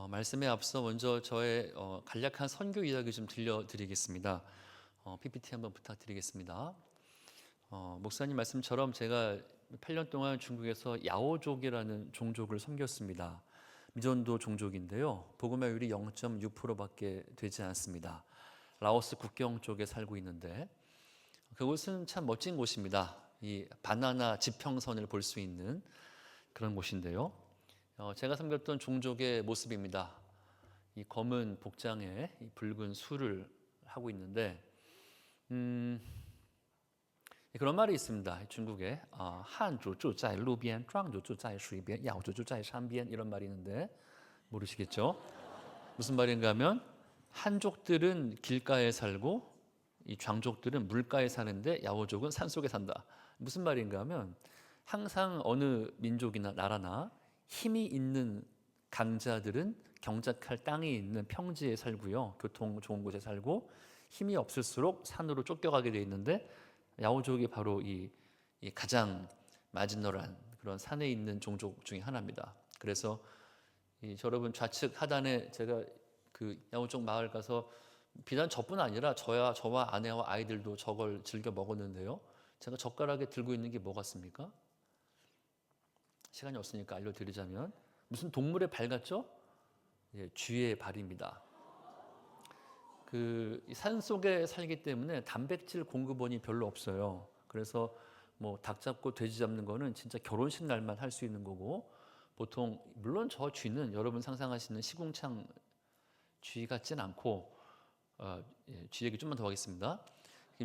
말씀에 앞서 먼저 저의 간략한 선교 이야기 좀 들려드리겠습니다. PPT 한번 부탁드리겠습니다. 목사님 말씀처럼 제가 8년 동안 중국에서 야오족이라는 종족을 섬겼습니다. 미전도 종족인데요. 복음화율이 0.6%밖에 되지 않습니다. 라오스 국경 쪽에 살고 있는데 그곳은 참 멋진 곳입니다. 이 바나나 지평선을 볼 수 있는 그런 곳인데요. 제가 섬겼던 종족의 모습입니다. 이 검은 복장에 이 붉은 술을 하고 있는데 그런 말이 있습니다. 중국에 한주住在路边,壮族住在水边,瑶族住在山边 이런 말이 있는데 모르시겠죠? 무슨 말인가 하면 한족들은 길가에 살고 이 장족들은 물가에 사는데 야오족은 산속에 산다. 무슨 말인가 하면 항상 어느 민족이나 나라나 힘이 있는 강자들은 경작할 땅이 있는 평지에 살고요. 교통 좋은 곳에 살고 힘이 없을수록 산으로 쫓겨가게 돼 있는데 야오족이 바로 이 가장 마지노란 그런 산에 있는 종족 중에 하나입니다. 그래서 여러분 좌측 하단에 제가 그 야오족 마을 가서 비단 저뿐 아니라 저와 아내와 아이들도 저걸 즐겨 먹었는데요. 제가 젓가락에 들고 있는 게 뭐 같습니까? 시간이 없으니까 알려드리자면 무슨 동물의 발 같죠? 쥐의 발입니다. 그 산 속에 살기 때문에 단백질 공급원이 별로 없어요. 그래서 뭐 닭 잡고 돼지 잡는 거는 진짜 결혼식 날만 할 수 있는 거고 보통 물론 저 쥐는 여러분 상상하시는 시궁창 쥐 같진 않고 쥐 얘기 좀만 더 하겠습니다.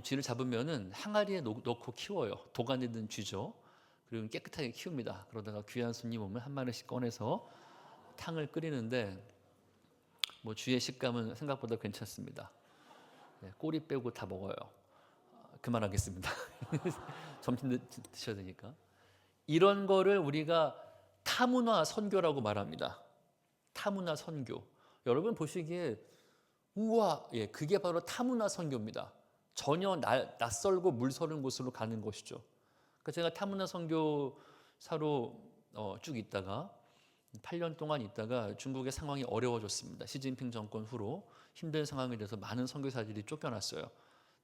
쥐를 잡으면은 항아리에 넣고 키워요. 도가니 든 쥐죠. 그리고 깨끗하게 키웁니다. 그러다가 귀한 손님 오면 한 마리씩 꺼내서 탕을 끓이는데 뭐 쥐의 식감은 생각보다 괜찮습니다. 꼬리 빼고 다 먹어요. 그만하겠습니다. 점심 드셔야 되니까. 이런 거를 우리가 타문화 선교라고 말합니다. 타문화 선교. 여러분 보시기에 우와, 그게 바로 타문화 선교입니다. 전혀 낯설고 물서는 곳으로 가는 것이죠. 그러니까 제가 타문화 선교사로 쭉 있다가 8년 동안 있다가 중국의 상황이 어려워졌습니다. 시진핑 정권 후로 힘든 상황이 돼서 많은 선교사들이 쫓겨났어요.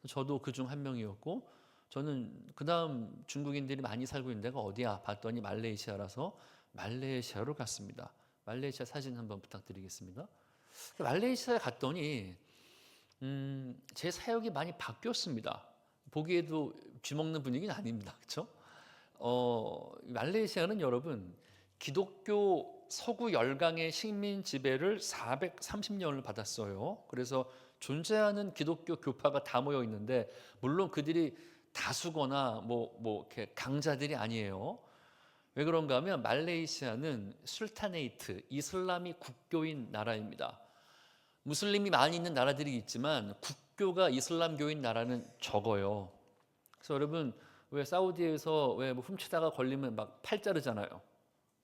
저도 그중 한 명이었고 저는 그 다음 중국인들이 많이 살고 있는 데가 어디야 봤더니 말레이시아라서 말레이시아로 갔습니다. 말레이시아 사진 한번 부탁드리겠습니다. 말레이시아에 갔더니 제 사역이 많이 바뀌었습니다. 보기에도 쥐 먹는 분위기는 아닙니다. 그렇죠? 말레이시아는 여러분 기독교 서구 열강의 식민 지배를 430년을 받았어요. 그래서 존재하는 기독교 교파가 다 모여 있는데 물론 그들이 다수거나 뭐 이렇게 강자들이 아니에요. 왜 그런가 하면 말레이시아는 술타네이트 이슬람이 국교인 나라입니다. 무슬림이 많이 있는 나라들이 있지만 국교가 이슬람교인 나라는 적어요. 그래서 여러분 왜 사우디에서 왜 뭐 훔치다가 걸리면 막 팔 자르잖아요.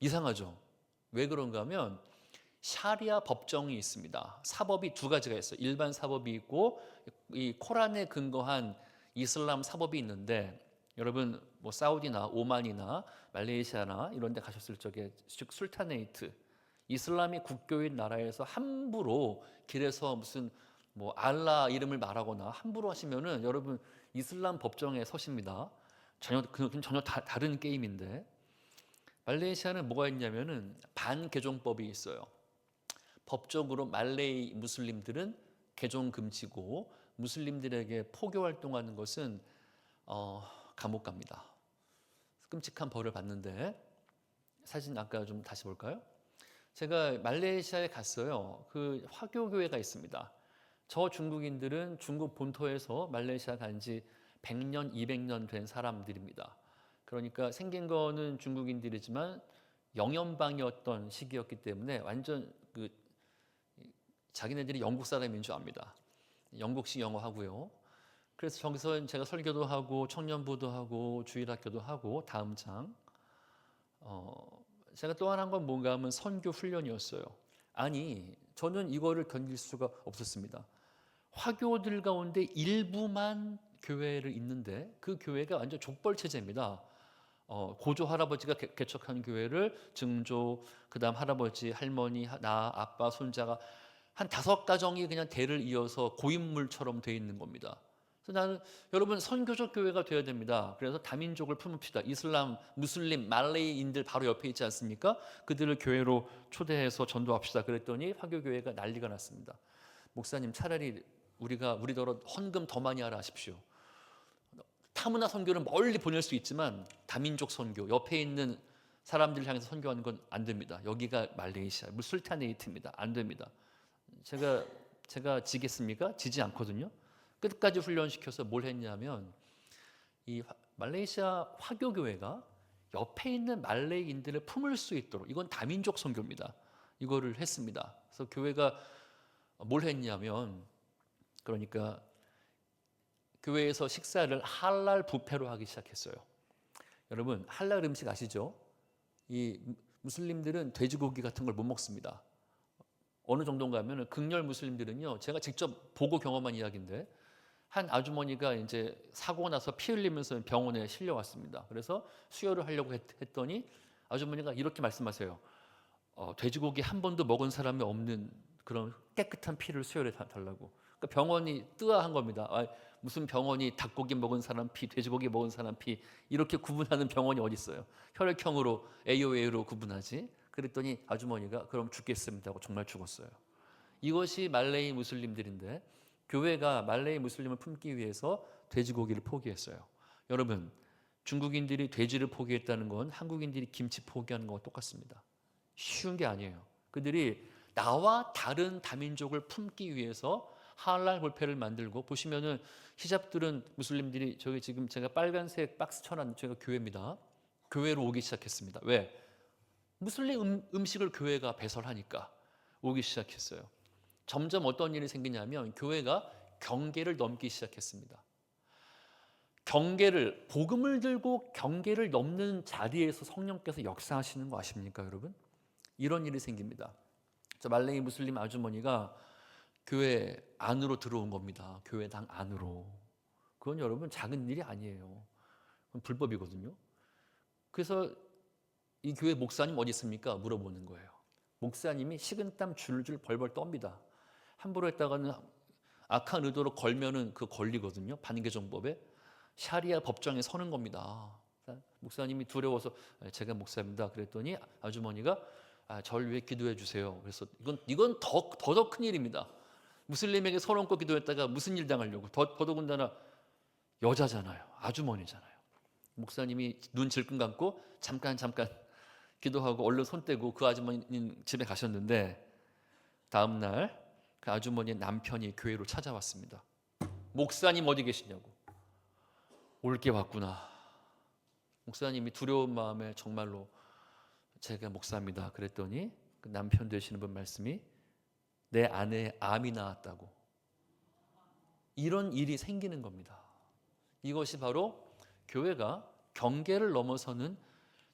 이상하죠. 왜 그런가 하면 샤리아 법정이 있습니다. 사법이 두 가지가 있어요. 일반 사법이 있고 이 코란에 근거한 이슬람 사법이 있는데 여러분 뭐 사우디나 오만이나 말레이시아나 이런 데 가셨을 적에 즉 술타네이트 이슬람이 국교인 나라에서 함부로 길에서 무슨 뭐 알라 이름을 말하거나 함부로 하시면은 여러분 이슬람 법정에 서십니다. 전혀 다른 게임인데 말레이시아는 뭐가 있냐면은 반개종법이 있어요. 법적으로 말레이 무슬림들은 개종 금지고 무슬림들에게 포교 활동하는 것은 감옥 갑니다. 끔찍한 벌을 받는데 사진 아까 좀 다시 볼까요? 제가 말레이시아에 갔어요. 그 화교교회가 있습니다. 저 중국인들은 중국 본토에서 말레이시아 간 지 100년, 200년 된 사람들입니다. 그러니까 생긴 거는 중국인들이지만 영연방이었던 시기였기 때문에 완전 그 자기네들이 영국 사람인 줄 압니다. 영국식 영어 하고요. 그래서 저기서 제가 설교도 하고 청년부도 하고 주일학교도 하고 다음 장 제가 또 하나 한 건 뭔가 하면 선교 훈련이었어요. 아니 저는 이거를 견딜 수가 없었습니다. 화교들 가운데 일부만 교회를 있는데 그 교회가 완전 족벌 체제입니다. 고조 할아버지가 개척한 교회를 증조, 그다음 할아버지, 할머니, 나, 아빠, 손자가 한 5가정이 그냥 대를 이어서 고인물처럼 돼 있는 겁니다. 그래서 나는 여러분 선교적 교회가 되어야 됩니다. 그래서 다민족을 품읍시다. 이슬람, 무슬림, 말레이인들 바로 옆에 있지 않습니까? 그들을 교회로 초대해서 전도합시다. 그랬더니 화교교회가 난리가 났습니다. 목사님 차라리 우리더러 헌금 더 많이 하라 하십시오. 타문화 선교는 멀리 보낼 수 있지만 다민족 선교, 옆에 있는 사람들을 향해서 선교하는 건 안 됩니다. 여기가 말레이시아, 술타네이트입니다. 안 됩니다. 제가 지겠습니까? 지지 않거든요. 끝까지 훈련시켜서 뭘 했냐면 이 말레이시아 화교교회가 옆에 있는 말레이인들을 품을 수 있도록, 이건 다민족 선교입니다. 이거를 했습니다. 그래서 교회가 뭘 했냐면, 그러니까 교회에서 식사를 할랄 뷔페로 하기 시작했어요. 여러분 할랄 음식 아시죠? 이 무슬림들은 돼지고기 같은 걸 못 먹습니다. 어느 정도인가 하면 극렬 무슬림들은요, 제가 직접 보고 경험한 이야기인데, 한 아주머니가 이제 사고 나서 피 흘리면서 병원에 실려왔습니다. 그래서 수혈을 하려고 했더니 아주머니가 이렇게 말씀하세요. 돼지고기 한 번도 먹은 사람이 없는 그런 깨끗한 피를 수혈해 달라고. 그러니까 병원이 뜨아한 겁니다. 무슨 병원이 닭고기 먹은 사람 피, 돼지고기 먹은 사람 피 이렇게 구분하는 병원이 어디 있어요? 혈액형으로 AOA로 구분하지. 그랬더니 아주머니가 그럼 죽겠습니다 하고 정말 죽었어요. 이것이 말레이 무슬림들인데, 교회가 말레이 무슬림을 품기 위해서 돼지고기를 포기했어요. 여러분 중국인들이 돼지를 포기했다는 건 한국인들이 김치 포기하는 거와 똑같습니다. 쉬운 게 아니에요. 그들이 나와 다른 다민족을 품기 위해서 할랄 뷔페를 만들고, 보시면은 히잡들은 무슬림들이, 저기 지금 제가 빨간색 박스 쳐놨는 저희가 교회입니다. 교회로 오기 시작했습니다. 왜? 무슬림 음식을 교회가 배설하니까 오기 시작했어요. 점점 어떤 일이 생기냐면 교회가 경계를 넘기 시작했습니다. 복음을 들고 경계를 넘는 자리에서 성령께서 역사하시는 거 아십니까, 여러분? 이런 일이 생깁니다. 말레이 무슬림 아주머니가 교회 안으로 들어온 겁니다. 교회당 안으로. 그건 여러분 작은 일이 아니에요. 그건 불법이거든요. 그래서 이 교회 목사님 어디 있습니까? 물어보는 거예요. 목사님이 식은땀 줄줄 벌벌 떱니다. 함부로 했다가는 악한 의도로 걸면은 그 걸리거든요. 반개정법에. 샤리아 법정에 서는 겁니다. 목사님이 두려워서 제가 목사입니다. 그랬더니 아주머니가 저를 위해 기도해 주세요. 그래서 이건 더 큰 일입니다. 무슬림에게 서놓고 기도했다가 무슨 일 당하려고. 더더군다나 여자잖아요. 아주머니잖아요. 목사님이 눈 질끈 감고 잠깐 기도하고 얼른 손 떼고 그 아주머니 집에 가셨는데, 다음 날 그 아주머니의 남편이 교회로 찾아왔습니다. 목사님 어디 계시냐고. 올 게 왔구나. 목사님이 두려운 마음에 정말로 제가 목사입니다 그랬더니 그 남편 되시는 분 말씀이, 내 아내의 암이 나았다고. 이런 일이 생기는 겁니다. 이것이 바로 교회가 경계를 넘어서는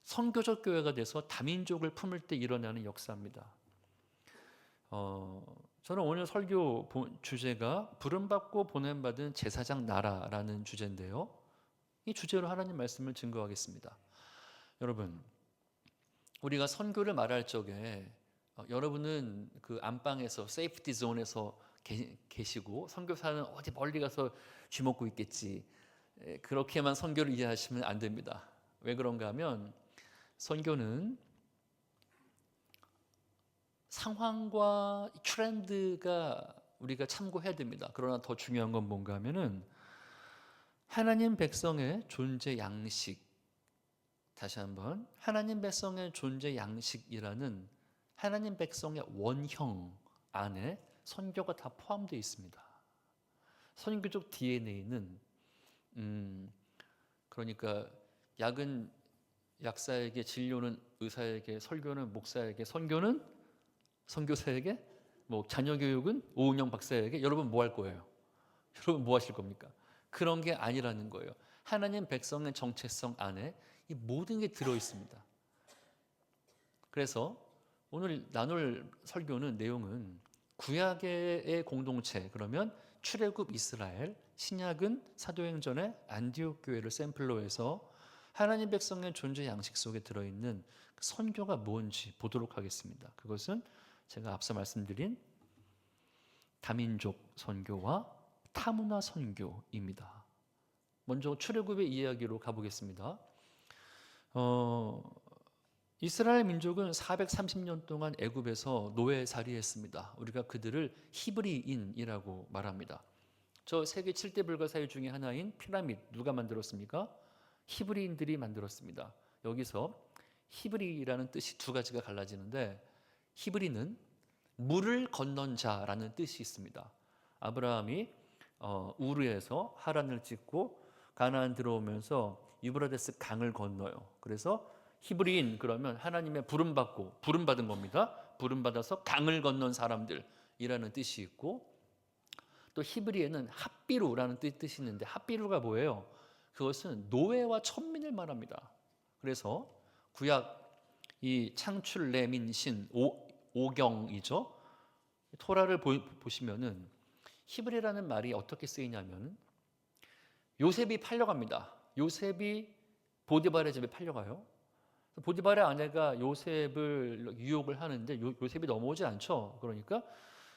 선교적 교회가 돼서 다민족을 품을 때 일어나는 역사입니다. 저는 오늘 설교 주제가 부름받고 보냄받은 제사장 나라라는 주제인데요. 이 주제로 하나님 말씀을 증거하겠습니다. 여러분, 우리가 선교를 말할 적에 여러분은 그 안방에서 세이프티 존에서 계시고 선교사는 어디 멀리 가서 쥐먹고 있겠지, 그렇게만 선교를 이해하시면 안 됩니다. 왜 그런가 하면 선교는 상황과 트렌드가 우리가 참고해야 됩니다. 그러나 더 중요한 건 뭔가 하면은 하나님 백성의 존재 양식, 다시 한번 하나님 백성의 존재 양식이라는 하나님 백성의 원형 안에 선교가 다 포함되어 있습니다. 선교적 DNA는 그러니까 약은 약사에게, 진료는 의사에게, 설교는 목사에게, 선교는 선교사에게, 뭐 자녀 교육은 오은영 박사에게. 여러분 뭐 할 거예요? 여러분 뭐 하실 겁니까? 그런 게 아니라는 거예요. 하나님 백성의 정체성 안에 이 모든 게 들어 있습니다. 그래서 오늘 나눌 설교는 내용은 구약의 공동체, 그러면 출애굽 이스라엘, 신약은 사도행전의 안디옥 교회를 샘플로 해서 하나님 백성의 존재 양식 속에 들어있는 그 선교가 뭔지 보도록 하겠습니다. 그것은 제가 앞서 말씀드린 다민족 선교와 타문화 선교입니다. 먼저 출애굽의 이야기로 가보겠습니다. 이스라엘 민족은 430년 동안 애굽에서 노예살이했습니다. 우리가 그들을 히브리인이라고 말합니다. 저 세계 7대 불가사의 중에 하나인 피라미드 누가 만들었습니까? 히브리인들이 만들었습니다. 여기서 히브리라는 뜻이 두 가지가 갈라지는데, 히브리는 물을 건넌 자라는 뜻이 있습니다. 아브라함이 우르에서 하란을 찍고 가나안 들어오면서 유브라데스 강을 건너요. 그래서 히브리인 그러면 하나님의 부름받은 겁니다. 부름받아서 강을 건넌 사람들이라는 뜻이 있고, 또 히브리에는 핫비루라는 뜻이 있는데, 핫비루가 뭐예요? 그것은 노예와 천민을 말합니다. 그래서 구약 이 창출 레민신 5경이죠. 토라를 보시면은 히브리라는 말이 어떻게 쓰이냐면, 요셉이 팔려갑니다. 요셉이 보디발의 집에 팔려가요. 보디발의 아내가 요셉을 유혹을 하는데 요셉이 넘어오지 않죠. 그러니까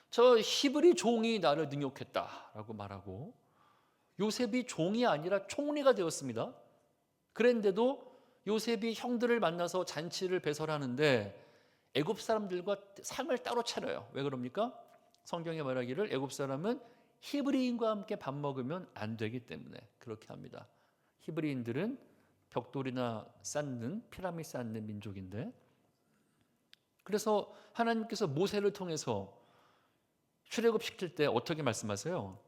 저 히브리 종이 나를 능욕했다라고 말하고, 요셉이 종이 아니라 총리가 되었습니다. 그런데도 요셉이 형들을 만나서 잔치를 배설하는데 애굽 사람들과 상을 따로 차려요. 왜 그럽니까? 성경에 말하기를 애굽 사람은 히브리인과 함께 밥 먹으면 안 되기 때문에 그렇게 합니다. 히브리인들은 벽돌이나 쌓는 피라미드 쌓는 민족인데, 그래서 하나님께서 모세를 통해서 출애굽시킬 때 어떻게 말씀하세요?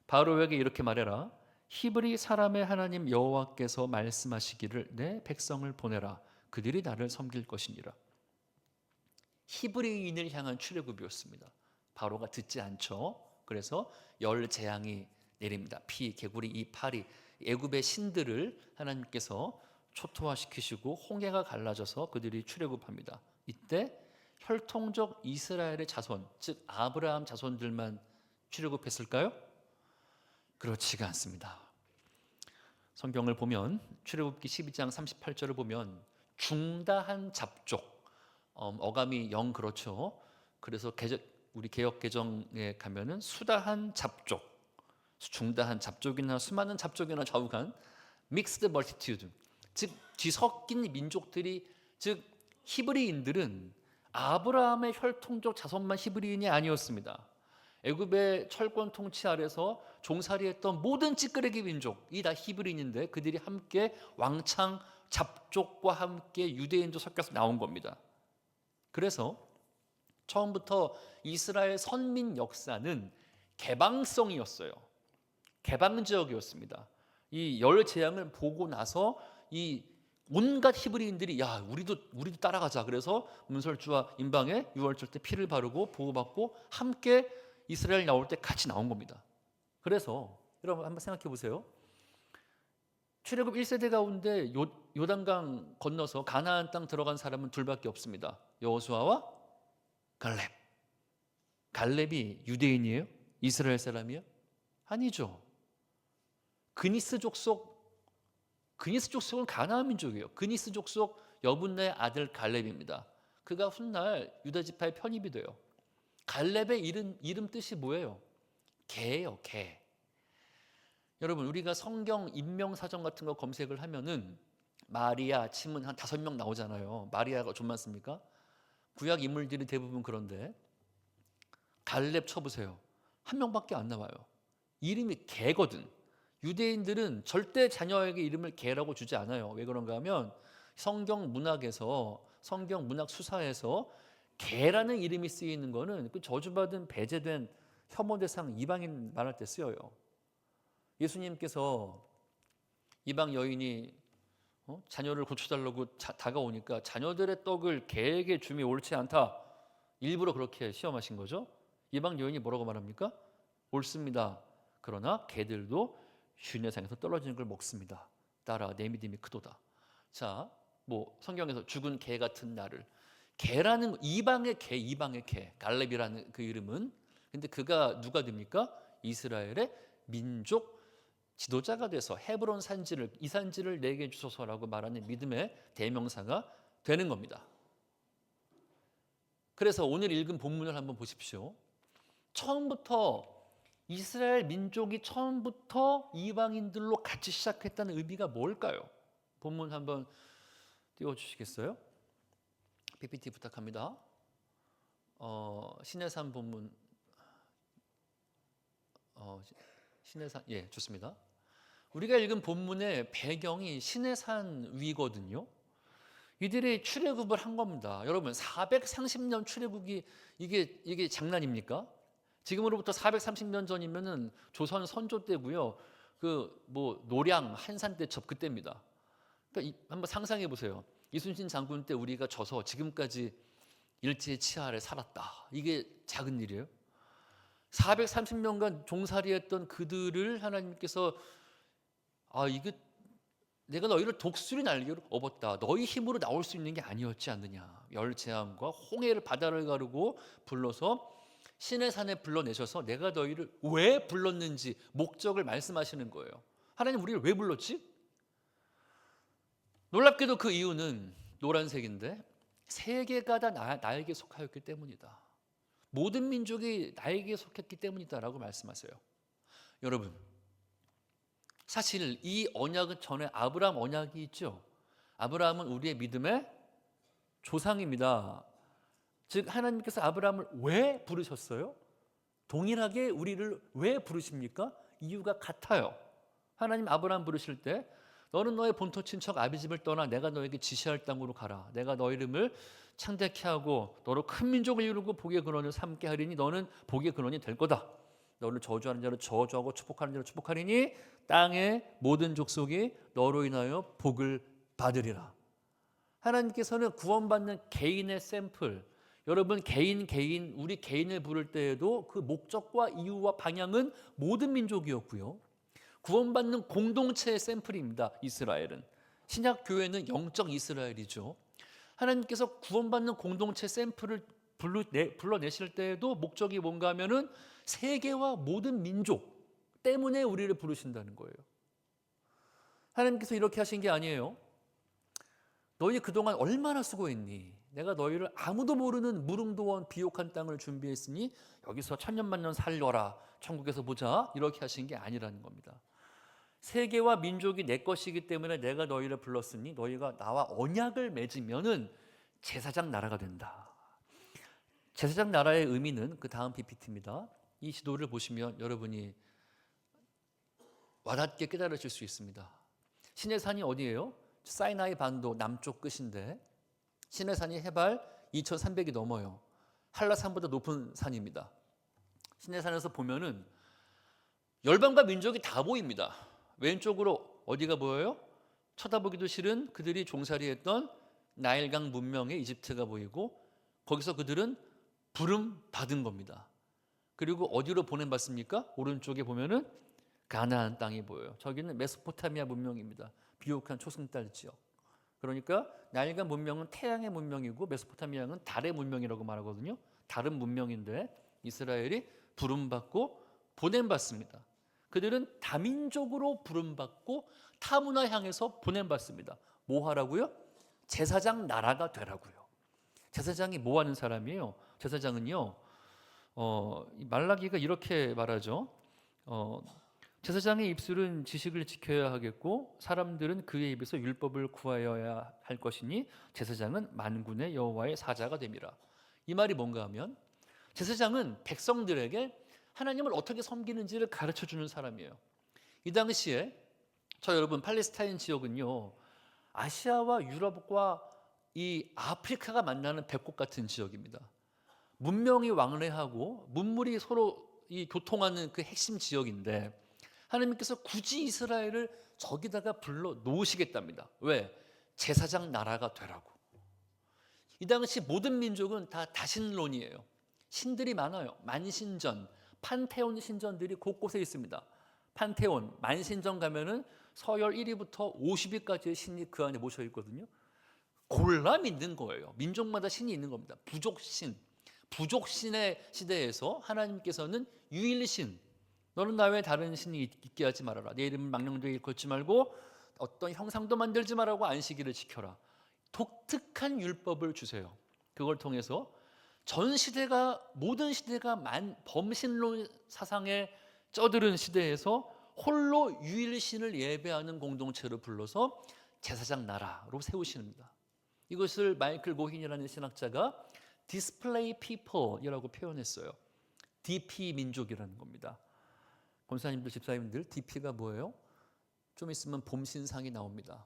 바로에게 이렇게 말해라. 히브리 사람의 하나님 여호와께서 말씀하시기를 내 백성을 보내라. 그들이 나를 섬길 것이니라. 히브리인을 향한 출애굽이었습니다. 바로가 듣지 않죠. 그래서 열 재앙이 내립니다. 피, 개구리, 이 파리, 애굽의 신들을 하나님께서 초토화시키시고 홍해가 갈라져서 그들이 출애굽합니다. 이때 혈통적 이스라엘의 자손, 즉 아브라함 자손들만 출애굽했을까요? 그렇지가 않습니다. 성경을 보면 출애굽기 12장 38절을 보면 중다한 잡족, 어감이 영 그렇죠. 그래서 우리 개역 개정에 가면은 수다한 잡족, 중다한 잡족이나 수많은 잡족이나 좌우간 믹스드 멀티튜드, 즉 뒤섞인 민족들이, 즉 히브리인들은 아브라함의 혈통적 자손만 히브리인이 아니었습니다. 애굽의 철권 통치 아래서 종살이했던 모든 찌끄레기 민족이 다 히브리인인데, 그들이 함께 왕창 잡족과 함께 유대인도 섞여서 나온 겁니다. 그래서 처음부터 이스라엘 선민 역사는 개방성이었어요. 개방 지역이었습니다. 이 열 재앙을 보고 나서 이 온갖 히브리인들이 야 우리도 따라가자. 그래서 문설주와 임방에 유월절 때 피를 바르고 보호받고 함께 이스라엘 나올 때 같이 나온 겁니다. 그래서 여러분 한번 생각해 보세요. 출애굽 1세대 가운데 요단강 건너서 가나안 땅 들어간 사람은 둘밖에 없습니다. 여호수아와 갈렙. 갈렙이 유대인이에요? 이스라엘 사람이에요? 아니죠. 그니스 족속은 가나안 민족이에요. 그니스 족속 여분네 아들 갈렙입니다. 그가 훗날 유다 지파에 편입이 돼요. 갈렙의 이름 뜻이 뭐예요? 개예요, 개. 여러분 우리가 성경 인명사전 같은 거 검색을 하면은 마리아 치면 한 5명 나오잖아요. 마리아가 좀 많습니까? 구약 인물들이 대부분 그런데 갈렙 쳐보세요. 한 명밖에 안 나와요. 이름이 개거든. 유대인들은 절대 자녀에게 이름을 개라고 주지 않아요. 왜 그런가 하면 성경 문학에서, 성경 문학 수사에서 개라는 이름이 쓰이는 거는 그 저주받은 배제된 혐오 대상 이방인 말할 때 쓰여요. 예수님께서 이방 여인이 자녀를 고쳐달라고 다가오니까 자녀들의 떡을 개에게 줌이 옳지 않다. 일부러 그렇게 시험하신 거죠. 이방 여인이 뭐라고 말합니까? 옳습니다. 그러나 개들도 주인의 상에서 떨어지는 걸 먹습니다. 따라 내 믿음이 크도다. 자, 뭐 성경에서 죽은 개 같은 나를, 개라는 이방의 개, 갈렙이라는 그 이름은, 근데 그가 누가 됩니까? 이스라엘의 민족 지도자가 돼서 헤브론 산지를 이 산지를 내게 주소서라고 말하는 믿음의 대명사가 되는 겁니다. 그래서 오늘 읽은 본문을 한번 보십시오. 처음부터 이스라엘 민족이 처음부터 이방인들로 같이 시작했다는 의미가 뭘까요? 본문 한번 띄워주시겠어요? PPT 부탁합니다. 시내산 본문 시내산 좋습니다. 우리가 읽은 본문의 배경이 시내산 위거든요. 이들이 출애굽을 한 겁니다. 여러분 430년 출애굽이 이게 장난입니까? 지금으로부터 430년 전이면은 조선 선조 때고요. 노량 한산 때첩 그때입니다. 그러니까 한번 상상해 보세요. 이순신 장군 때 우리가 져서 지금까지 일제의 치하 아래 살았다. 이게 작은 일이에요. 430년간 종살이했던 그들을 하나님께서 이게 내가 너희를 독수리 날개로 업었다. 너희 힘으로 나올 수 있는 게 아니었지 않느냐. 열재앙과 홍해를 바다를 가르고 불러서 시내산에 불러내셔서 내가 너희를 왜 불렀는지 목적을 말씀하시는 거예요. 하나님 우리를 왜 불렀지? 놀랍게도 그 이유는 노란색인데 세계가 다 나에게 속하였기 때문이다. 모든 민족이 나에게 속했기 때문이다라고 말씀하세요. 여러분 사실 이 언약은 전에 아브라함 언약이 있죠. 아브라함은 우리의 믿음의 조상입니다. 즉 하나님께서 아브라함을 왜 부르셨어요? 동일하게 우리를 왜 부르십니까? 이유가 같아요. 하나님 아브라함 부르실 때 너는 너의 본토 친척 아비 집을 떠나 내가 너에게 지시할 땅으로 가라. 내가 너 이름을 창대케 하고 너로 큰 민족을 이루고 복의 근원을 삼게 하리니 너는 복의 근원이 될 거다. 너를 저주하는 자를 저주하고 축복하는 자를 축복하리니 땅의 모든 족속이 너로 인하여 복을 받으리라. 하나님께서는 구원받는 개인의 샘플, 여러분 개인 우리 개인을 부를 때에도 그 목적과 이유와 방향은 모든 민족이었고요. 구원받는 공동체의 샘플입니다. 이스라엘은. 신약 교회는 영적 이스라엘이죠. 하나님께서 구원받는 공동체 샘플을 불러내실 때에도 목적이 뭔가 하면은 세계와 모든 민족 때문에 우리를 부르신다는 거예요. 하나님께서 이렇게 하신 게 아니에요. 너희 그동안 얼마나 수고했니? 내가 너희를 아무도 모르는 무릉도원 비옥한 땅을 준비했으니 여기서 천년만년 살려라. 천국에서 보자. 이렇게 하신 게 아니라는 겁니다. 세계와 민족이 내 것이기 때문에 내가 너희를 불렀으니 너희가 나와 언약을 맺으면은 제사장 나라가 된다. 제사장 나라의 의미는 그 다음 PPT입니다. 이 지도를 보시면 여러분이 와닿게 깨달으실 수 있습니다. 시내산이 어디예요? 사이나이 반도 남쪽 끝인데 시내산이 해발 2,300이 넘어요. 한라산보다 높은 산입니다. 시내산에서 보면은 열방과 민족이 다 보입니다. 왼쪽으로 어디가 보여요? 쳐다보기도 싫은 그들이 종살이했던 나일강 문명의 이집트가 보이고 거기서 그들은 부름 받은 겁니다. 그리고 어디로 보냄받습니까? 오른쪽에 보면은 가나안 땅이 보여요. 저기는 메소포타미아 문명입니다. 비옥한 초승달 지역. 그러니까 나일강 문명은 태양의 문명이고 메소포타미아는 달의 문명이라고 말하거든요. 다른 문명인데 이스라엘이 부름받고 보냄받습니다. 그들은 다민족으로 부름받고 타문화 향해서 보냄받습니다. 뭐 하라고요? 제사장 나라가 되라고요. 제사장이 뭐 하는 사람이에요? 제사장은요, 말라기가 이렇게 말하죠. 제사장의 입술은 지식을 지켜야 하겠고 사람들은 그의 입에서 율법을 구하여야 할 것이니 제사장은 만군의 여호와의 사자가 됨이라. 이 말이 뭔가 하면 제사장은 백성들에게 하나님을 어떻게 섬기는지를 가르쳐주는 사람이에요. 이 당시에 여러분 팔레스타인 지역은요 아시아와 유럽과 이 아프리카가 만나는 배꼽 같은 지역입니다. 문명이 왕래하고 문물이 서로 이 교통하는 그 핵심 지역인데 하나님께서 굳이 이스라엘을 저기다가 불러 놓으시겠답니다. 왜? 제사장 나라가 되라고. 이 당시 모든 민족은 다 다신론이에요. 신들이 많아요. 만신전, 판테온 신전들이 곳곳에 있습니다. 판테온, 만신전 가면은 서열 1위부터 50위까지의 신이 그 안에 모셔 있거든요. 골라 믿는 거예요. 민족마다 신이 있는 겁니다. 부족신의 시대에서 하나님께서는 유일신, 너는 나 외에 다른 신이 있게 하지 말아라. 내 이름을 망령되게 일컫지 말고 어떤 형상도 만들지 말라고 안식일을 지켜라. 독특한 율법을 주세요. 그걸 통해서 전 시대가 모든 시대가 범신론 사상에 쩌들은 시대에서 홀로 유일신을 예배하는 공동체를 불러서 제사장 나라로 세우십니다. 이것을 마이클 고힌이라는 신학자가 디스플레이 피플이라고 표현했어요. DP 민족이라는 겁니다. 권사님들, 집사님들, DP가 뭐예요? 좀 있으면 봄신상이 나옵니다.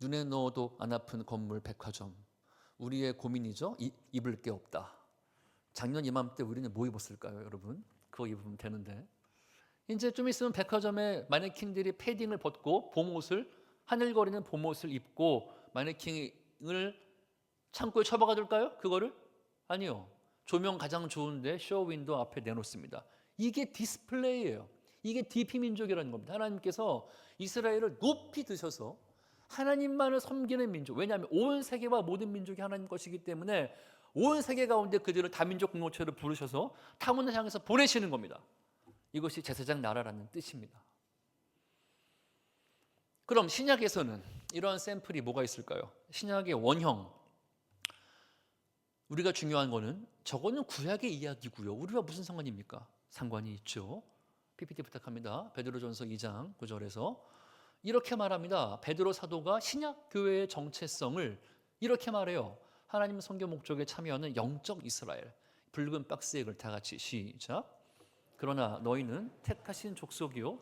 눈에 넣어도 안 아픈 건물, 백화점. 우리의 고민이죠. 입을 게 없다. 작년 이맘때 우리는 뭐 입었을까요, 여러분? 그거 입으면 되는데. 이제 좀 있으면 백화점에 마네킹들이 패딩을 벗고 봄옷을, 하늘거리는 봄옷을 입고 마네킹을 창고에 처박아 둘까요? 그거를? 아니요. 조명 가장 좋은데 쇼윈도 앞에 내놓습니다. 이게 디스플레이예요. 이게 DP 민족이라는 겁니다. 하나님께서 이스라엘을 높이 드셔서 하나님만을 섬기는 민족. 왜냐하면 온 세계와 모든 민족이 하나님 것이기 때문에 온 세계 가운데 그들을 다민족 공동체를 부르셔서 타문을 향해서 보내시는 겁니다. 이것이 제사장 나라라는 뜻입니다. 그럼 신약에서는 이러한 샘플이 뭐가 있을까요? 신약의 원형. 우리가 중요한 거는 저거는 구약의 이야기고요. 우리와 무슨 상관입니까? 상관이 있죠. PPT 부탁합니다. 베드로전서 2장 9절에서 이렇게 말합니다. 베드로 사도가 신약 교회의 정체성을 이렇게 말해요. 하나님 선교 목적에 참여하는 영적 이스라엘. 붉은 박스에 글 다 같이 시작. 그러나 너희는 택하신 족속이요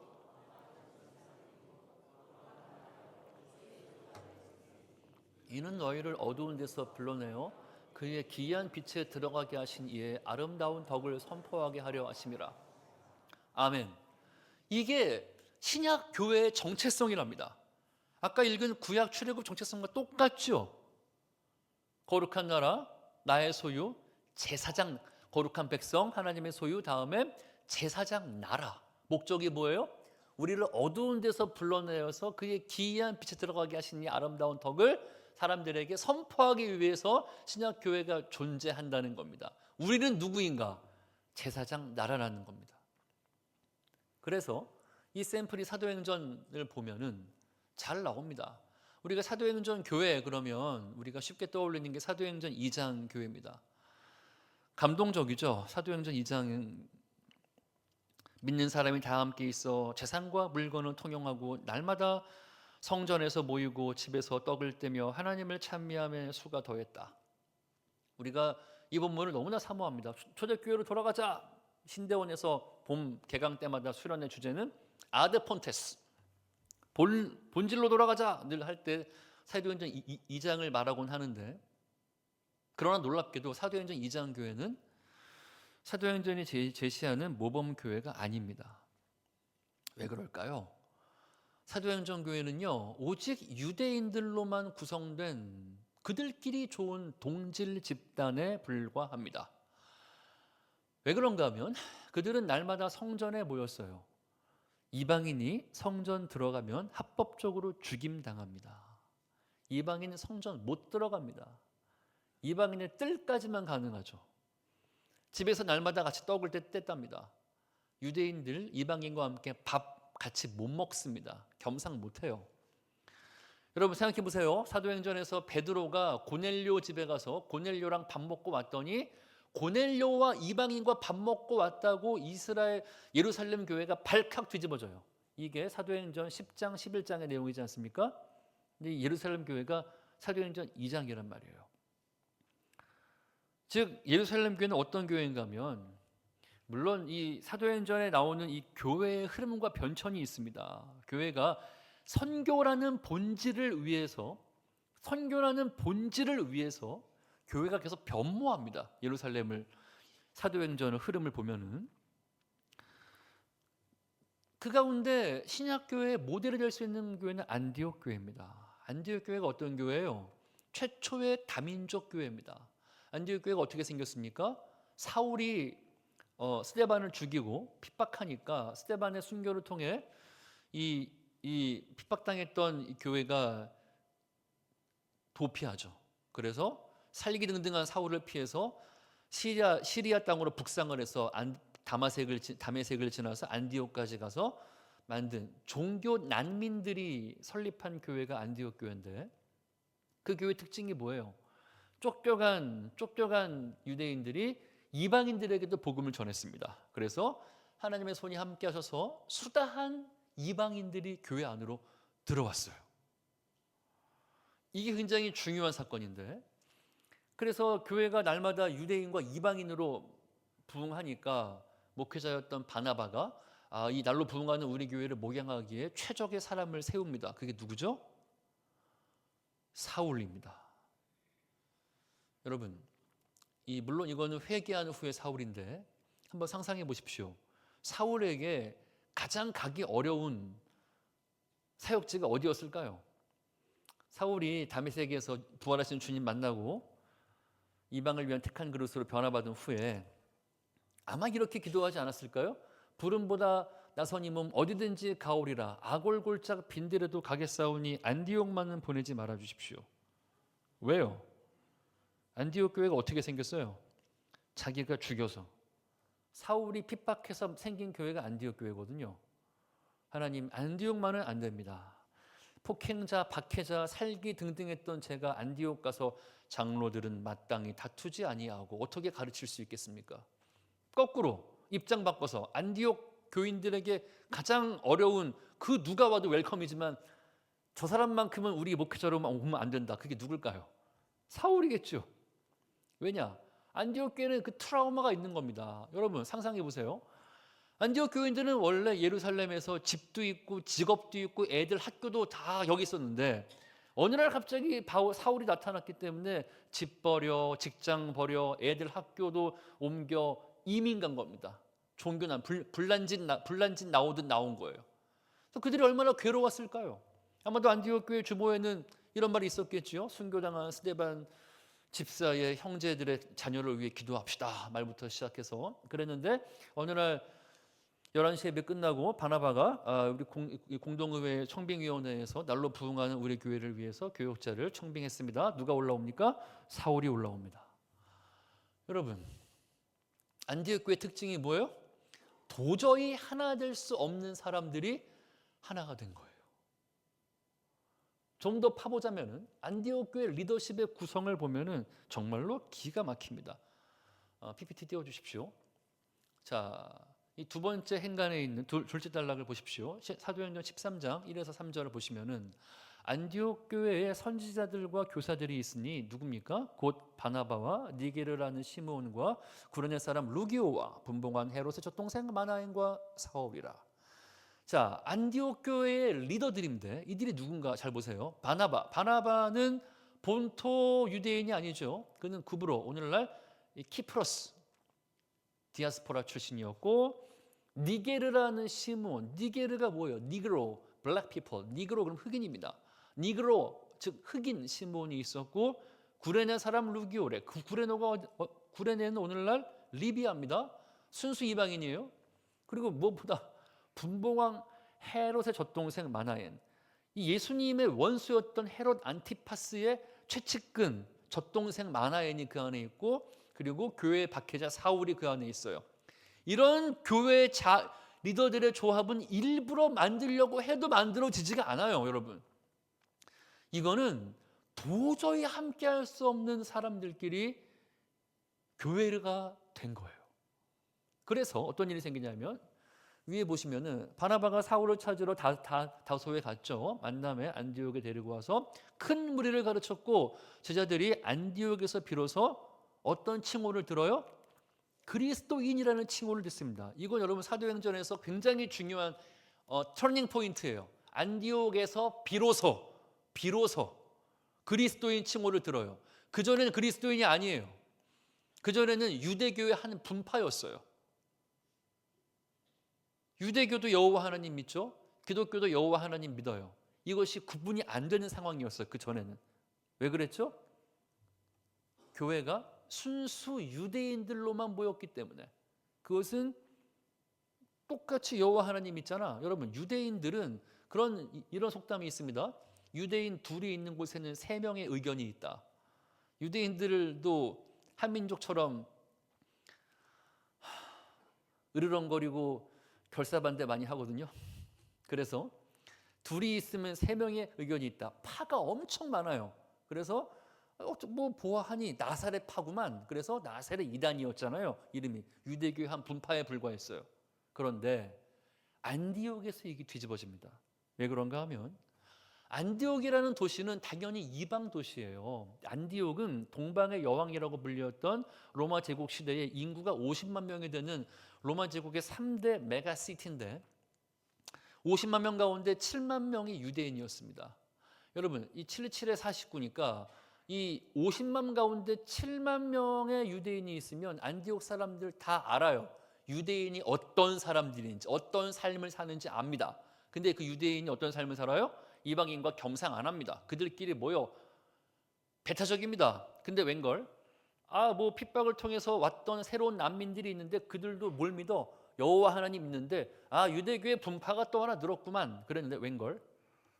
이는 너희를 어두운 데서 불러내어 그의 기이한 빛에 들어가게 하신 이의 아름다운 덕을 선포하게 하려 하심이라. 아멘. 이게 신약 교회의 정체성이랍니다. 아까 읽은 구약 출애굽 정체성과 똑같죠. 거룩한 나라, 나의 소유, 제사장, 거룩한 백성, 하나님의 소유, 다음에 제사장 나라. 목적이 뭐예요? 우리를 어두운 데서 불러내어서 그의 기이한 빛에 들어가게 하신 이 아름다운 덕을 사람들에게 선포하기 위해서 신약 교회가 존재한다는 겁니다. 우리는 누구인가? 제사장 나라라는 겁니다. 그래서 이 샘플이 사도행전을 보면은 잘 나옵니다. 우리가 사도행전 교회 그러면 우리가 쉽게 떠올리는 게 사도행전 2장 교회입니다. 감동적이죠. 사도행전 2장은 믿는 사람이 다 함께 있어 재산과 물건을 통용하고 날마다 성전에서 모이고 집에서 떡을 떼며 하나님을 찬미함에 수가 더했다. 우리가 이 본문을 너무나 사모합니다. 초대교회로 돌아가자. 신대원에서 봄 개강 때마다 수련의 주제는 아데 폰테스, 본질로 돌아가자 늘 할 때 사도행전 2장을 말하곤 하는데, 그러나 놀랍게도 사도행전 2장 교회는 사도행전이 제시하는 모범교회가 아닙니다. 왜 그럴까요? 사도행전 교회는요, 오직 유대인들로만 구성된 그들끼리 좋은 동질 집단에 불과합니다. 왜 그런가 하면 그들은 날마다 성전에 모였어요. 이방인이 성전 들어가면 합법적으로 죽임당합니다. 이방인은 성전 못 들어갑니다. 이방인의 뜰까지만 가능하죠. 집에서 날마다 같이 떡을 뗐답니다. 유대인들 이방인과 함께 밥 같이 못 먹습니다. 겸상 못해요. 여러분 생각해 보세요. 사도행전에서 베드로가 고넬료 집에 가서 고넬료랑 밥 먹고 왔더니 고넬료와 이방인과 밥 먹고 왔다고 이스라엘 예루살렘 교회가 발칵 뒤집어져요. 이게 사도행전 10장 11장의 내용이지 않습니까? 근데 예루살렘 교회가 사도행전 2장이란 말이에요. 즉 예루살렘 교회는 어떤 교회인가 하면, 물론 이 사도행전에 나오는 이 교회의 흐름과 변천이 있습니다. 교회가 선교라는 본질을 위해서 교회가 계속 변모합니다. 예루살렘을, 사도행전의 흐름을 보면은 그 가운데 신약 교회의 모델이 될 수 있는 교회는 안디옥 교회입니다. 안디옥 교회가 어떤 교회예요? 최초의 다민족 교회입니다. 안디옥 교회가 어떻게 생겼습니까? 사울이 스데반을 죽이고 핍박하니까 스데반의 순교를 통해 이 핍박당했던 이 교회가 도피하죠. 그래서 살기 등등한 사울을 피해서 시리아 땅으로 북상을 해서 다메섹을 지나서 안디옥까지 가서 만든 종교 난민들이 설립한 교회가 안디옥 교회인데, 그 교회 특징이 뭐예요? 쫓겨간 유대인들이 이방인들에게도 복음을 전했습니다. 그래서 하나님의 손이 함께 하셔서 수다한 이방인들이 교회 안으로 들어왔어요. 이게 굉장히 중요한 사건인데, 그래서 교회가 날마다 유대인과 이방인으로 부흥하니까 목회자였던 바나바가 이 날로 부흥하는 우리 교회를 목양하기에 최적의 사람을 세웁니다. 그게 누구죠? 사울입니다. 여러분, 물론 이거는 회개한 후의 사울인데 한번 상상해 보십시오. 사울에게 가장 가기 어려운 사역지가 어디였을까요? 사울이 다메섹에서 부활하신 주님 만나고 이방을 위한 택한 그릇으로 변화받은 후에 아마 이렇게 기도하지 않았을까요? 부름보다 나선 이 몸 어디든지 가오리라. 아골골짝 빈들에도 가겠사오니 안디옥만은 보내지 말아 주십시오. 왜요? 안디옥 교회가 어떻게 생겼어요? 자기가 죽여서, 사울이 핍박해서 생긴 교회가 안디옥 교회거든요. 하나님, 안디옥만은 안 됩니다. 폭행자, 박해자, 살기 등등 했던 제가 안디옥 가서 장로들은 마땅히 다투지 아니하고 어떻게 가르칠 수 있겠습니까? 거꾸로 입장 바꿔서 안디옥 교인들에게 가장 어려운, 그 누가 와도 웰컴이지만 저 사람만큼은 우리 목회자로만 오면 안 된다. 그게 누굴까요? 사울이겠죠. 왜냐? 안디옥 교회는 그 트라우마가 있는 겁니다. 여러분 상상해 보세요. 안디옥 교인들은 원래 예루살렘에서 집도 있고 직업도 있고 애들 학교도 다 여기 있었는데 어느 날 갑자기 사울이 나타났기 때문에 집 버려, 직장 버려, 애들 학교도 옮겨 이민 간 겁니다. 종교난 불난집 나오듯 나온 거예요. 그래서 그들이 얼마나 괴로웠을까요? 아마도 안디옥 교회 주보에는 이런 말이 있었겠죠. 순교당한 스데반 집사의 형제들의 자녀를 위해 기도합시다 말부터 시작해서 그랬는데, 어느 날 11시 예배 끝나고 바나바가 우리 공동의회 청빙위원회에서 날로 부흥하는 우리 교회를 위해서 교역자를 청빙했습니다. 누가 올라옵니까? 사울이 올라옵니다. 여러분, 안디옥 교회 특징이 뭐예요? 도저히 하나 될 수 없는 사람들이 하나가 된 거예요. 좀 더 파보자면은 안디옥 교회 리더십의 구성을 보면은 정말로 기가 막힙니다. PPT 띄워주십시오. 자, 이 두 번째 행간에 있는 둘째 단락을 보십시오. 사도행전 13장 1에서 3절을 보시면은 안디옥 교회에 선지자들과 교사들이 있으니 누굽니까? 곧 바나바와 니게르라는 시므온과 구레네 사람 루기오와 분봉한 헤롯의 젖동생 마나엔과 사울이라. 자, 안디옥 교회의 리더들인데 이들이 누군가 잘 보세요. 바나바는 본토 유대인이 아니죠. 그는 구브로, 오늘날 키프로스 디아스포라 출신이었고, 니게르라는 시므온, 니게르가 뭐예요? 니그로, 블랙 피플, 니그로 그럼 흑인입니다. 니그로 즉 흑인 시므온이 있었고, 구레네 사람 루기오레, 그 구레네는 오늘날 리비아입니다. 순수 이방인이에요. 그리고 무엇보다 분봉왕 헤롯의 젖동생 마나엔, 이 예수님의 원수였던 헤롯 안티파스의 최측근 젖동생 마나엔이 그 안에 있고, 그리고 교회의 박해자 사울이 그 안에 있어요. 이런 교회 리더들의 조합은 일부러 만들려고 해도 만들어지지가 않아요, 여러분. 이거는 도저히 함께할 수 없는 사람들끼리 교회가 된 거예요. 그래서 어떤 일이 생기냐면, 위에 보시면은 바나바가 사울을 찾으러 다소에 갔죠. 만남에 안디옥에 데리고 와서 큰 무리를 가르쳤고, 제자들이 안디옥에서 비로소 어떤 칭호를 들어요? 그리스도인이라는 칭호를 듣습니다. 이건 여러분 사도행전에서 굉장히 중요한 터닝 포인트예요. 안디옥에서 비로소 그리스도인 칭호를 들어요. 그전에는 그리스도인이 아니에요. 그전에는 유대교의 한 분파였어요. 유대교도 여호와 하나님 믿죠. 기독교도 여호와 하나님 믿어요. 이것이 구분이 안 되는 상황이었어요. 그 전에는. 왜 그랬죠? 교회가 순수 유대인들로만 모였기 때문에. 그것은 똑같이 여호와 하나님 믿잖아. 여러분, 유대인들은 이런 속담이 있습니다. 유대인 둘이 있는 곳에는 3명의 의견이 있다. 유대인들도 한민족처럼 으르렁거리고 결사반대 많이 하거든요. 그래서 둘이 있으면 세 명의 의견이 있다. 파가 엄청 많아요. 그래서 뭐 보아하니 나사렛 파구만. 그래서 나사렛 이단이었잖아요. 이름이 유대교의 한 분파에 불과했어요. 그런데 안디옥에서 이게 뒤집어집니다. 왜 그런가 하면 안디옥이라는 도시는 당연히 이방 도시예요. 안디옥은 동방의 여왕이라고 불렸던 로마 제국 시대에 인구가 50만 명이 되는 로마 제국의 3대 메가시티인데 50만 명 가운데 7만 명이 유대인이었습니다. 여러분, 이 727에 49니까 이 50만 가운데 7만 명의 유대인이 있으면 안디옥 사람들 다 알아요. 유대인이 어떤 사람들인지, 어떤 삶을 사는지 압니다. 근데 그 유대인이 어떤 삶을 살아요? 이방인과 겸상 안 합니다. 그들끼리 모여 배타적입니다. 근데 웬걸? 뭐 핍박을 통해서 왔던 새로운 난민들이 있는데 그들도 뭘 믿어? 여호와 하나님 믿는데 유대교의 분파가 또 하나 늘었구만. 그랬는데 웬걸?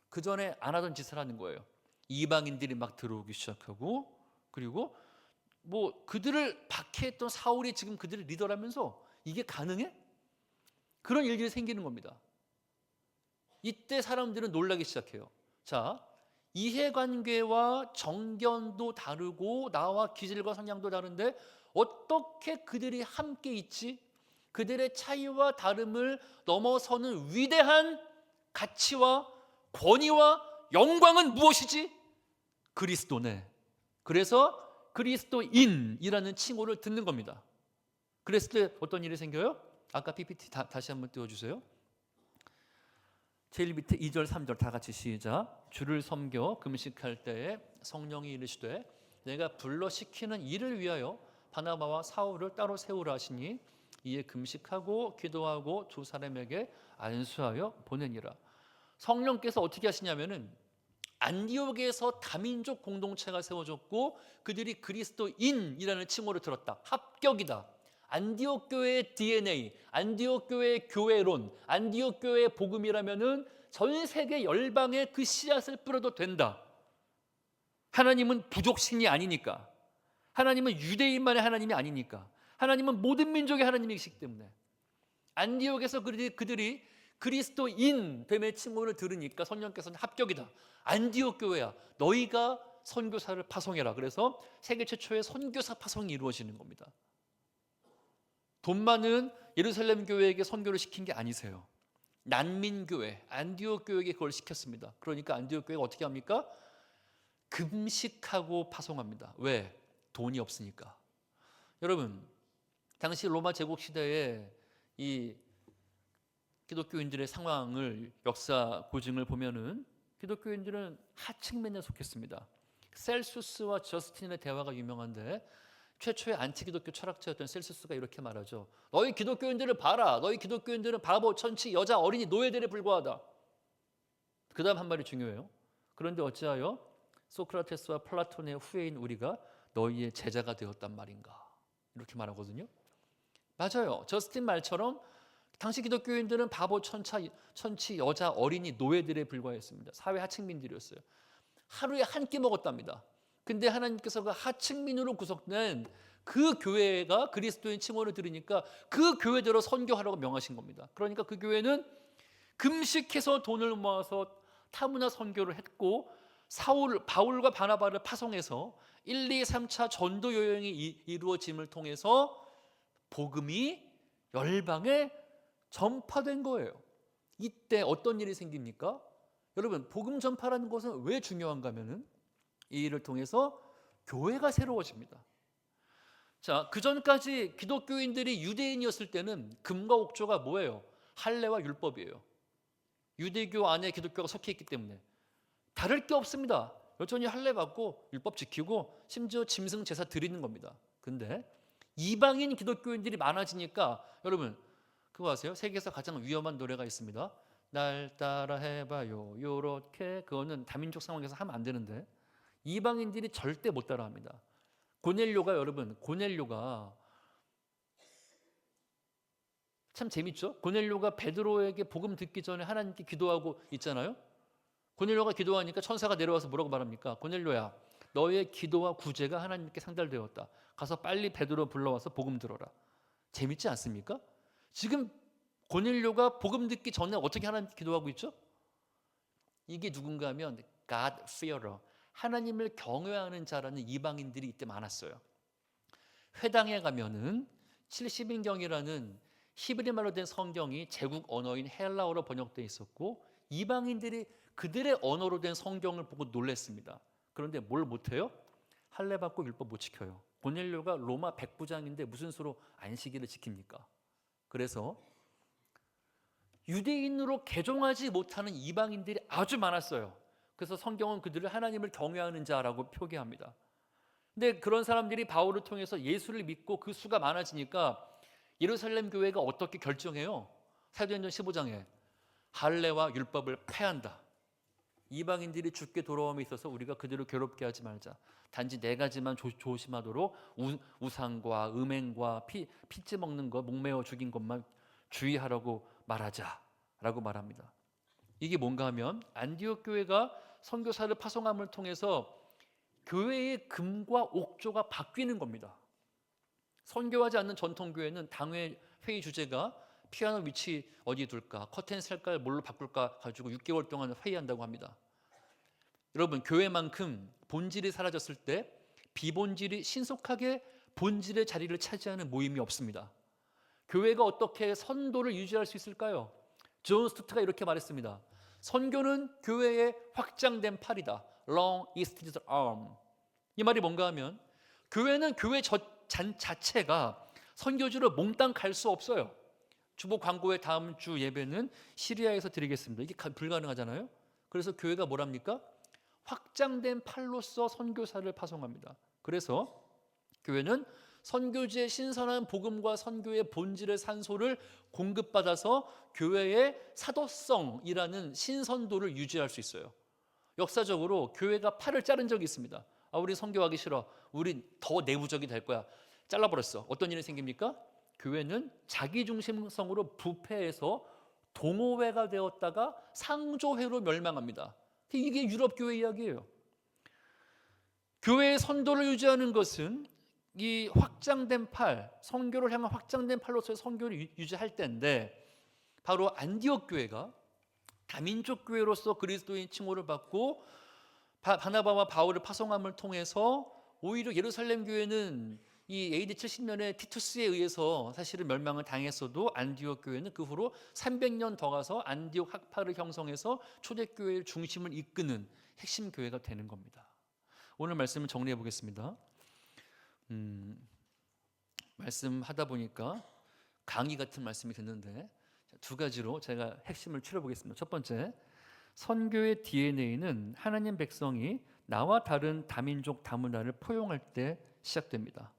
그 전에 안 하던 짓을 하는 거예요. 이방인들이 막 들어오기 시작하고, 그리고 뭐 그들을 박해했던 사울이 지금 그들의 리더라면서 이게 가능해? 그런 일들이 생기는 겁니다. 이때 사람들은 놀라기 시작해요. 자, 이해관계와 정견도 다르고 나와 기질과 성향도 다른데 어떻게 그들이 함께 있지? 그들의 차이와 다름을 넘어서는 위대한 가치와 권위와 영광은 무엇이지? 그리스도네. 그래서 그리스도인이라는 칭호를 듣는 겁니다. 그랬을 때 어떤 일이 생겨요? 아까 PPT 다시 한번 띄워주세요. 제일 밑에 2절 3절 다 같이 시작. 주를 섬겨 금식할 때에 성령이 이르시되 내가 불러 시키는 일을 위하여 바나바와 사울을 따로 세우라 하시니 이에 금식하고 기도하고 두 사람에게 안수하여 보내니라. 성령께서 어떻게 하시냐면은 안디옥에서 다민족 공동체가 세워졌고 그들이 그리스도인이라는 칭호를 들었다. 합격이다. 안디옥 교회의 DNA, 안디옥 교회의 교회론, 안디옥 교회의 복음이라면은 전 세계 열방에 그 씨앗을 뿌려도 된다. 하나님은 부족신이 아니니까. 하나님은 유대인만의 하나님이 아니니까. 하나님은 모든 민족의 하나님이시기 때문에 안디옥에서 그들이 그리스도인 됨의 칭호를 들으니까 성령께서는 합격이다. 안디옥 교회야, 너희가 선교사를 파송해라. 그래서 세계 최초의 선교사 파송이 이루어지는 겁니다. 돈 많은 예루살렘 교회에게 선교를 시킨 게 아니세요. 난민교회 안디옥 교회에게 그걸 시켰습니다. 그러니까 안디옥 교회가 어떻게 합니까? 금식하고 파송합니다. 왜? 돈이 없으니까. 여러분, 당시 로마 제국 시대에 이 기독교인들의 상황을 역사 고증을 보면은 기독교인들은 하층민에 속했습니다. 셀수스와 저스틴의 대화가 유명한데 최초의 안티기독교 철학자였던 셀수스가 이렇게 말하죠. 너희 기독교인들을 봐라. 너희 기독교인들은 바보, 천치, 여자, 어린이, 노예들에 불과하다. 그 다음 한 말이 중요해요. 그런데 어찌하여 소크라테스와 플라톤의 후예인 우리가 너희의 제자가 되었단 말인가. 이렇게 말하거든요. 맞아요. 저스틴 말처럼 당시 기독교인들은 바보, 천치, 여자, 어린이, 노예들에 불과했습니다. 사회 하층민들이었어요. 하루에 한 끼 먹었답니다. 근데 하나님께서 그 하층민으로 구성된 그 교회가 그리스도인 칭호를 들으니까 그 교회대로 선교하라고 명하신 겁니다. 그러니까 그 교회는 금식해서 돈을 모아서 타문화 선교를 했고 바울과 바나바를 파송해서 1, 2, 3차 전도 여행이 이루어짐을 통해서 복음이 열방에 전파된 거예요. 이때 어떤 일이 생깁니까? 여러분, 복음 전파라는 것은 왜 중요한가 하면은 이 일을 통해서 교회가 새로워집니다. 자, 그 전까지 기독교인들이 유대인이었을 때는 금과 옥조가 뭐예요? 할례와 율법이에요. 유대교 안에 기독교가 섞여 있기 때문에 다를 게 없습니다. 여전히 할례 받고 율법 지키고 심지어 짐승 제사 드리는 겁니다. 근데 이방인 기독교인들이 많아지니까 여러분 그거 아세요? 세계에서 가장 위험한 노래가 있습니다. 날 따라 해봐요. 요렇게 그거는 다민족 상황에서 하면 안 되는데 이방인들이 절대 못 따라합니다. 고넬료가 참 재밌죠? 고넬료가 베드로에게 복음 듣기 전에 하나님께 기도하고 있잖아요. 고넬료가 기도하니까 천사가 내려와서 뭐라고 말합니까? 고넬료야, 너의 기도와 구제가 하나님께 상달되었다. 가서 빨리 베드로 불러와서 복음 들어라. 재밌지 않습니까? 지금 고넬료가 복음 듣기 전에 어떻게 하나님 기도하고 있죠? 이게 누군가 하면 God fearer, 하나님을 경외하는 자라는 이방인들이 이때 많았어요. 회당에 가면은 70인경이라는 히브리 말로 된 성경이 제국 언어인 헬라어로 번역되어 있었고 이방인들이 그들의 언어로 된 성경을 보고 놀랐습니다. 그런데 뭘 못해요? 할례 받고 율법 못 지켜요. 고넬료가 로마 백부장인데 무슨 수로 안식일을 지킵니까? 그래서 유대인으로 개종하지 못하는 이방인들이 아주 많았어요. 그래서 성경은 그들을 하나님을 경외하는 자라고 표기합니다. 근데 그런 사람들이 바울을 통해서 예수를 믿고 그 수가 많아지니까 예루살렘 교회가 어떻게 결정해요? 사도행전 15장에 할례와 율법을 폐한다. 이방인들이 죽게 돌아옴에 있어서 우리가 그들을 괴롭게 하지 말자. 단지 네 가지만 조심하도록 우상과 음행과 피째 먹는 것, 목매어 죽인 것만 주의하라고 말하자라고 말합니다. 이게 뭔가 하면 안디옥 교회가 선교사를 파송함을 통해서 교회의 금과 옥조가 바뀌는 겁니다. 선교하지 않는 전통교회는 당회 회의 주제가 피아노 위치 어디에 둘까, 커튼 색깔 뭘로 바꿀까 가지고 6개월 동안 회의한다고 합니다. 여러분, 교회만큼 본질이 사라졌을 때 비본질이 신속하게 본질의 자리를 차지하는 모임이 없습니다. 교회가 어떻게 선도를 유지할 수 있을까요? 존 스투트가 이렇게 말했습니다. 선교는 교회의 확장된 팔이다. Long extended arm. 이 말이 뭔가 하면 교회는 교회 자체가 선교지로 몽땅 갈 수 없어요. 주보 광고의 다음 주 예배는 시리아에서 드리겠습니다. 이게 불가능하잖아요. 그래서 교회가 뭐랍니까? 확장된 팔로서 선교사를 파송합니다. 그래서 교회는 선교지의 신선한 복음과 선교의 본질의 산소를 공급받아서 교회의 사도성이라는 신선도를 유지할 수 있어요. 역사적으로 교회가 팔을 자른 적이 있습니다. 우리 선교하기 싫어. 우리 더 내부적이 될 거야. 잘라버렸어. 어떤 일이 생깁니까? 교회는 자기중심성으로 부패해서 동호회가 되었다가 상조회로 멸망합니다. 이게 유럽 교회 이야기예요. 교회의 선도를 유지하는 것은 이 확장된 팔, 선교를 향한 확장된 팔로서의 선교를 유지할 때인데 바로 안디옥 교회가 다민족 교회로서 그리스도인 칭호를 받고 바나바와 바울을 파송함을 통해서 오히려 예루살렘 교회는 이 AD 70년에 티투스에 의해서 사실은 멸망을 당했어도 안디옥 교회는 그 후로 300년 더 가서 안디옥 학파를 형성해서 초대교회의 중심을 이끄는 핵심 교회가 되는 겁니다. 오늘 말씀을 정리해 보겠습니다. 말씀하다 보니까 강의 같은 말씀이 됐는데 두 가지로 제가 핵심을 추려보겠습니다. 첫 번째, 선교의 DNA는 하나님 백성이 나와 다른 다민족 다문화를 포용할 때 시작됩니다.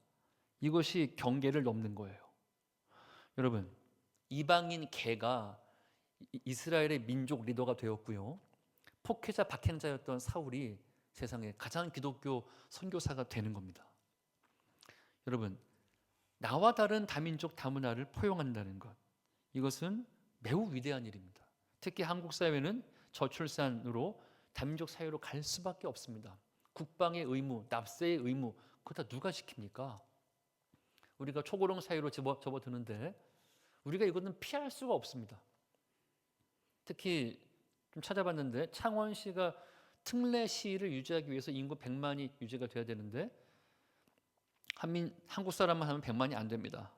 이것이 경계를 넘는 거예요. 여러분, 이방인 개가 이스라엘의 민족 리더가 되었고요. 폭행자 박행자였던 사울이 세상에 가장 기독교 선교사가 되는 겁니다. 여러분, 나와 다른 다민족 다문화를 포용한다는 것, 이것은 매우 위대한 일입니다. 특히 한국 사회는 저출산으로 다민족 사회로 갈 수밖에 없습니다. 국방의 의무, 납세의 의무, 그거 다 누가 지킵니까? 우리가 초고령 사회로 접어드는데 우리가 이거는 피할 수가 없습니다. 특히 좀 찾아봤는데 창원시가 특례시를 유지하기 위해서 인구 100만이 유지가 돼야 되는데 한국 사람만 하면 100만이 안 됩니다.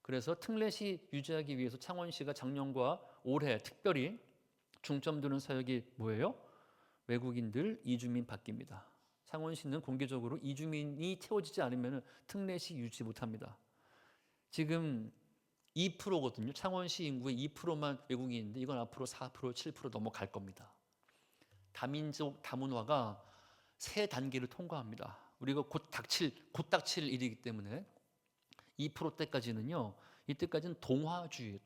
그래서 특례시 유지하기 위해서 창원시가 작년과 올해 특별히 중점 두는 사역이 뭐예요? 외국인들 이주민 받기입니다. 창원시는 공개적으로 이주민이 채워지지 않으면 특례시 유지 못합니다. 지금 2%거든요. 창원시 인구의 2%만 외국인인데 이건 앞으로 4%, 7% 넘어갈 겁니다. 다민족 다문화가 세 단계를 통과합니다. 우리가 곧 닥칠 일이기 때문에 2%대까지는요. 이때까지는 동화주의,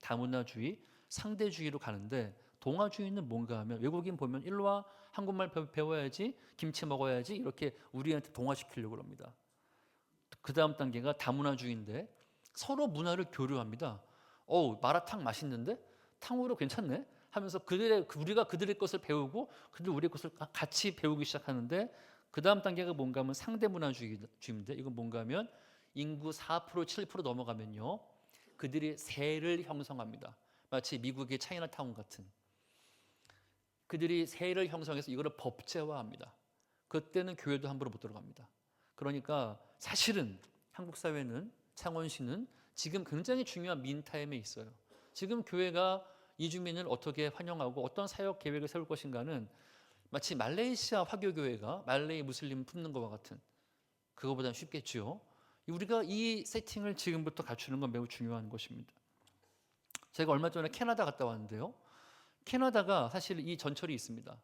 다문화주의, 상대주의로 가는데 동화주의는 뭔가 하면 외국인 보면 일로 와, 한국말 배워야지, 김치 먹어야지 이렇게 우리한테 동화시키려고 합니다. 그 다음 단계가 다문화주의인데 서로 문화를 교류합니다. 마라탕 맛있는데? 탕후루 괜찮네? 하면서 우리가 그들의 것을 배우고 그들 우리의 것을 같이 배우기 시작하는데 그 다음 단계가 뭔가 하면 상대문화주의인데 이건 뭔가 하면 인구 4% 7% 넘어가면요, 그들이 세를 형성합니다. 마치 미국의 차이나타운 같은. 그들이 세를 형성해서 이거를 법제화합니다. 그때는 교회도 함부로 못 들어갑니다. 그러니까 사실은 한국 사회는, 창원시는 지금 굉장히 중요한 민타임에 있어요. 지금 교회가 이주민을 어떻게 환영하고 어떤 사역 계획을 세울 것인가는 마치 말레이시아 화교교회가 말레이 무슬림 품는 것과 같은, 그거보다는 쉽겠죠. 우리가 이 세팅을 지금부터 갖추는 건 매우 중요한 것입니다. 제가 얼마 전에 캐나다 갔다 왔는데요, 캐나다가 사실 이 전철이 있습니다.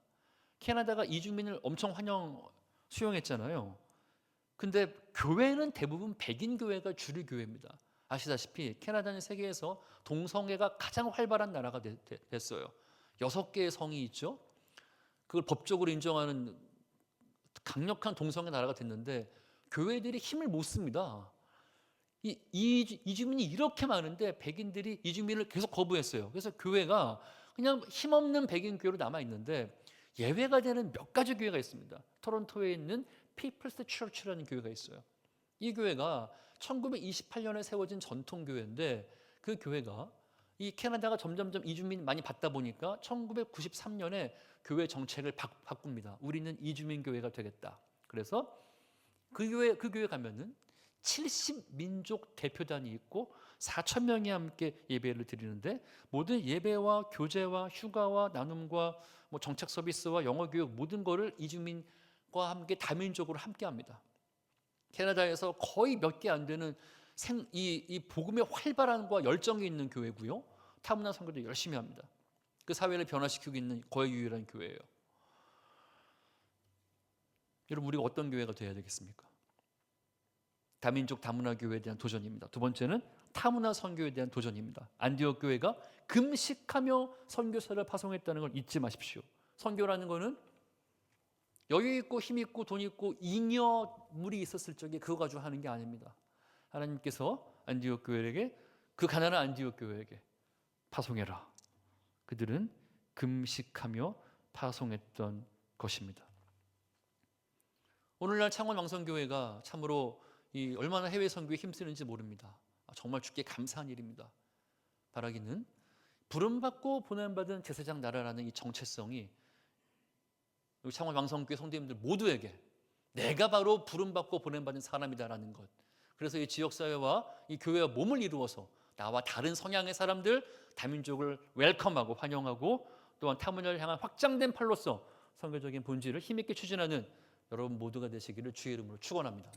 캐나다가 이주민을 엄청 수용했잖아요. 근데 교회는 대부분 백인 교회가 주류 교회입니다. 아시다시피 캐나다는 세계에서 동성애가 가장 활발한 나라가 됐어요. 6개의 성이 있죠. 그걸 법적으로 인정하는 강력한 동성애 나라가 됐는데 교회들이 힘을 못 씁니다. 이주민이 이렇게 많은데 백인들이 이주민을 계속 거부했어요. 그래서 교회가 그냥 힘없는 백인 교회로 남아 있는데 예외가 되는 몇 가지 교회가 있습니다. 토론토에 있는 People's Church라는 교회가 있어요. 이 교회가 1928년에 세워진 전통 교회인데 그 교회가 이 캐나다가 점점점 이주민 많이 받다 보니까 1993년에 교회 정책을 바꿉니다. 우리는 이주민 교회가 되겠다. 그래서 그 교회 가면은 70민족 대표단이 있고 4천 명이 함께 예배를 드리는데 모든 예배와 교제와 휴가와 나눔과 뭐 정책 서비스와 영어 교육 모든 거를 이주민과 함께 다민족으로 함께 합니다. 캐나다에서 거의 몇 개 안 되는 이 복음의 활발함과 열정이 있는 교회고요. 타문화 선교도 열심히 합니다. 그 사회를 변화시키고 있는 거의 유일한 교회예요. 여러분, 우리가 어떤 교회가 되어야 되겠습니까? 다민족 다문화 교회에 대한 도전입니다. 두 번째는 타문화 선교에 대한 도전입니다. 안디옥 교회가 금식하며 선교사를 파송했다는 걸 잊지 마십시오. 선교라는 것은 여유 있고 힘 있고 돈 있고 잉여물이 있었을 적에 그거 가지고 하는 게 아닙니다. 하나님께서 안디옥 교회에게, 그 가난한 안디옥 교회에게 파송해라. 그들은 금식하며 파송했던 것입니다. 오늘날 창원 왕성교회가 참으로 얼마나 해외 선교에 힘쓰는지 모릅니다. 정말 주께 감사한 일입니다. 바라기는 부름받고 보냄받은 제사장 나라라는 이 정체성이 우리 창원 왕성교회 성도님들 모두에게 내가 바로 부름받고 보냄받은 사람이다라는 것. 그래서 이 지역사회와 이 교회와 몸을 이루어서 나와 다른 성향의 사람들, 다민족을 웰컴하고 환영하고 또한 타문화를 향한 확장된 팔로서 선교적인 본질을 힘있게 추진하는 여러분 모두가 되시기를 주의 이름으로 축원합니다.